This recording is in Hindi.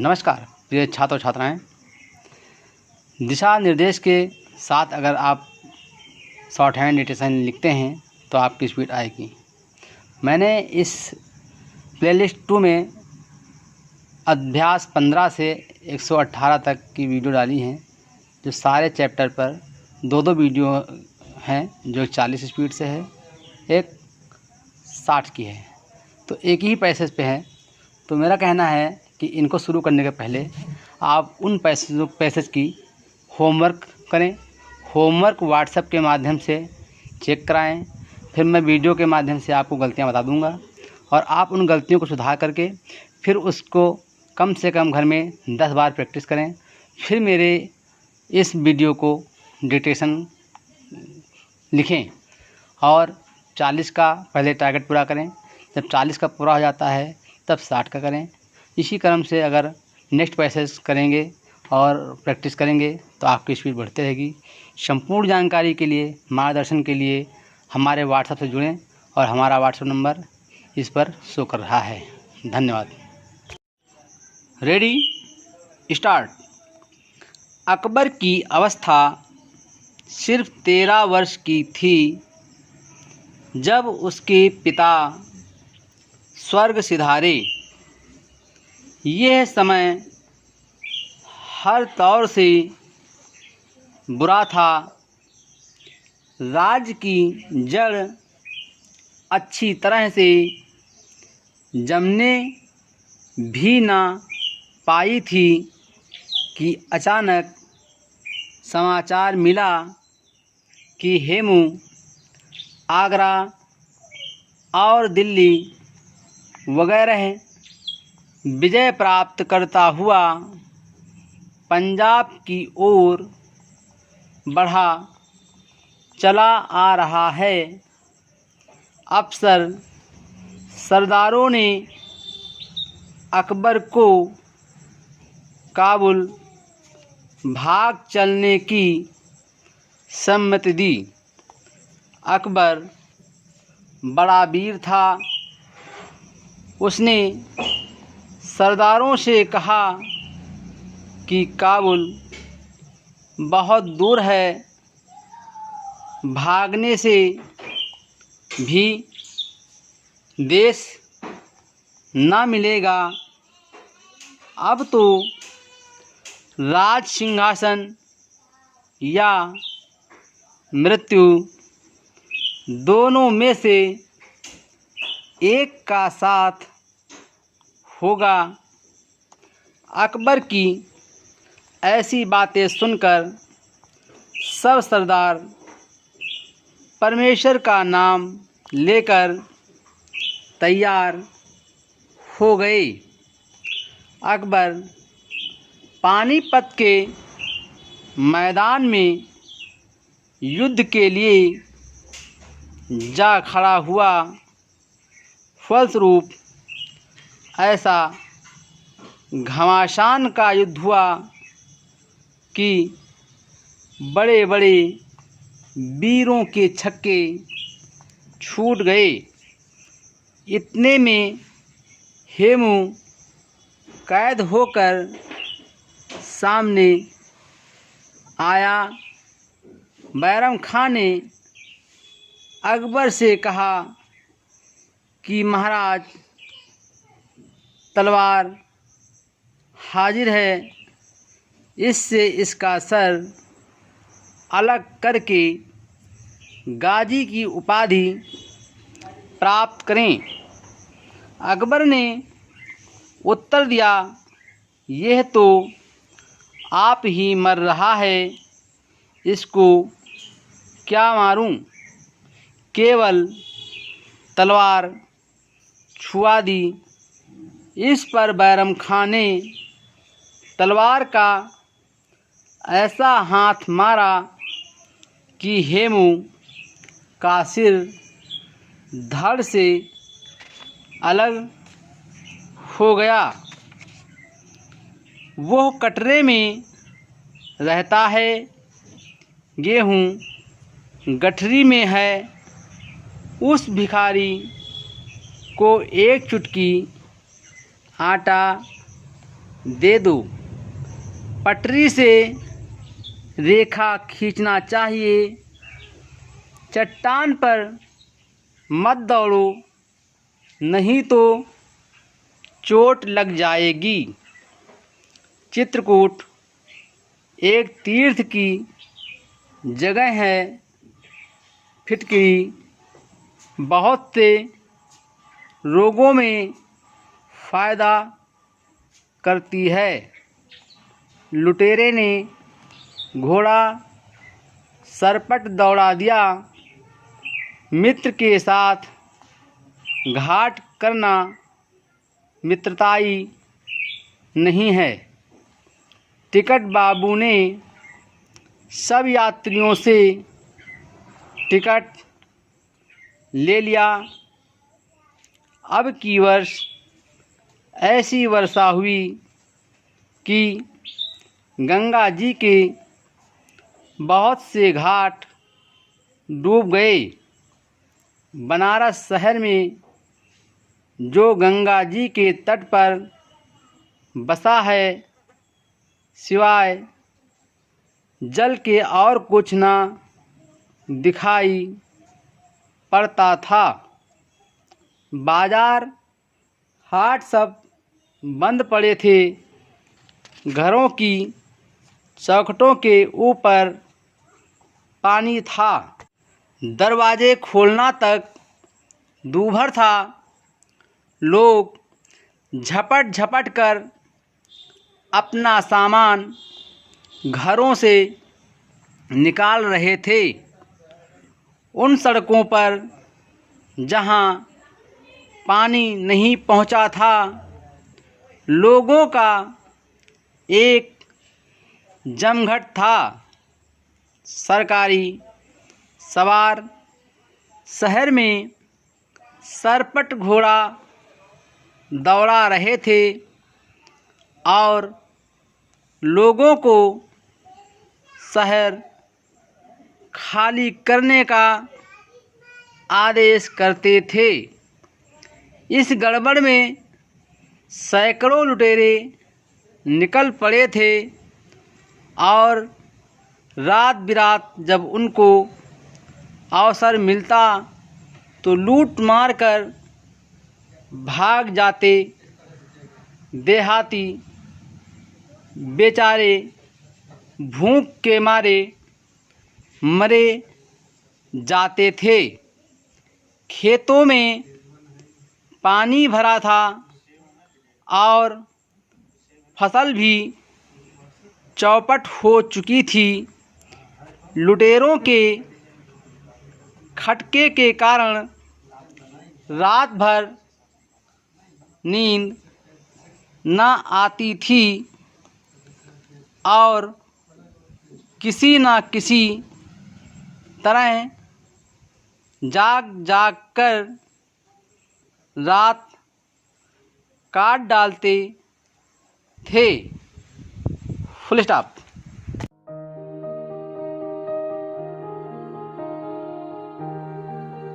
नमस्कार प्रिय छात्र छात्राएं, दिशा निर्देश के साथ अगर आप शॉर्ट हैंड डिक्टेशन लिखते हैं तो आपकी स्पीड आएगी। मैंने इस प्लेलिस्ट 2 में अभ्यास 15 से 118 तक की वीडियो डाली हैं, जो सारे चैप्टर पर दो वीडियो हैं, जो 40 स्पीड से है, एक 60 की है, तो एक ही पैसेज पे है। तो मेरा कहना है कि इनको शुरू करने के पहले आप उन पैसेज की होमवर्क करें। होमवर्क व्हाट्सएप के माध्यम से चेक कराएं, फिर मैं वीडियो के माध्यम से आपको गलतियां बता दूंगा और आप उन गलतियों को सुधार करके फिर उसको कम से कम घर में 10 बार प्रैक्टिस करें। फिर मेरे इस वीडियो को डिक्टेशन लिखें और 40 का पहले टारगेट पूरा करें। जब 40 का पूरा हो जाता है तब 60 का करें। इसी क्रम से अगर नेक्स्ट पैसेज करेंगे और प्रैक्टिस करेंगे तो आपकी स्पीड बढ़ती रहेगी। संपूर्ण जानकारी के लिए, मार्गदर्शन के लिए हमारे व्हाट्सएप से जुड़ें और हमारा व्हाट्सएप नंबर इस पर शो कर रहा है। धन्यवाद। Ready, start. अकबर की अवस्था सिर्फ 13 वर्ष की थी जब उसके पिता स्वर्ग सिधारे। यह समय हर तौर से बुरा था। राज्य की जड़ अच्छी तरह से जमने भी ना पाई थी कि अचानक समाचार मिला कि हेमू आगरा और दिल्ली वगैरह विजय प्राप्त करता हुआ पंजाब की ओर बढ़ा चला आ रहा है। अफसर सरदारों ने अकबर को काबुल भाग चलने की सम्मति दी। अकबर बड़ा वीर था। उसने सरदारों से कहा कि काबुल बहुत दूर है, भागने से भी देश ना मिलेगा। अब तो राज सिंहासन या मृत्यु, दोनों में से एक का साथ होगा। अकबर की ऐसी बातें सुनकर सब सरदार परमेश्वर का नाम लेकर तैयार हो गए। अकबर पानीपत के मैदान में युद्ध के लिए जा खड़ा हुआ। फलस्वरूप ऐसा घमासान का युद्ध हुआ कि बड़े बड़े वीरों के छक्के छूट गए। इतने में हेमू कैद होकर सामने आया। बैरम खान ने अकबर से कहा कि महाराज, तलवार हाजिर है, इससे इसका सर अलग करके गाजी की उपाधि प्राप्त करें। अकबर ने उत्तर दिया, यह तो आप ही मर रहा है, इसको क्या मारूं? केवल तलवार छुआ दी। इस पर बैरम खान ने तलवार का ऐसा हाथ मारा कि हेमू का सिर धड़ से अलग हो गया। वो कटरे में रहता है, गेहूँ गठरी में है। उस भिखारी को एक चुटकी आटा दे दो। पटरी से रेखा खींचना चाहिए। चट्टान पर मत दौड़ो, नहीं तो चोट लग जाएगी। चित्रकूट एक तीर्थ की जगह है। फिटकरी बहुत से रोगों में फ़ायदा करती है। लुटेरे ने घोड़ा सरपट दौड़ा दिया। मित्र के साथ घाट करना मित्रताई नहीं है। टिकट बाबू ने सब यात्रियों से टिकट ले लिया। अब की वर्ष ऐसी वर्षा हुई कि गंगा जी के बहुत से घाट डूब गए। बनारस शहर में जो गंगा जी के तट पर बसा है, सिवाय जल के और कुछ ना दिखाई पड़ता था। बाजार हाट सब बंद पड़े थे। घरों की चौखटों के ऊपर पानी था। दरवाजे खोलना तक दूभर था। लोग झपट झपट कर अपना सामान घरों से निकाल रहे थे। उन सड़कों पर जहां पानी नहीं पहुंचा था, लोगों का एक जमघट था। सरकारी सवार शहर में सरपट घोड़ा दौड़ा रहे थे और लोगों को शहर खाली करने का आदेश करते थे। इस गड़बड़ में सैकड़ों लुटेरे निकल पड़े थे और रात बिरात जब उनको अवसर मिलता तो लूट मार कर भाग जाते। देहाती बेचारे भूख के मारे मरे जाते थे। खेतों में पानी भरा था और फसल भी चौपट हो चुकी थी। लुटेरों के खटके के कारण रात भर नींद न आती थी और किसी न किसी तरह जाग जाग कर रात काट डालते थे। Full stop.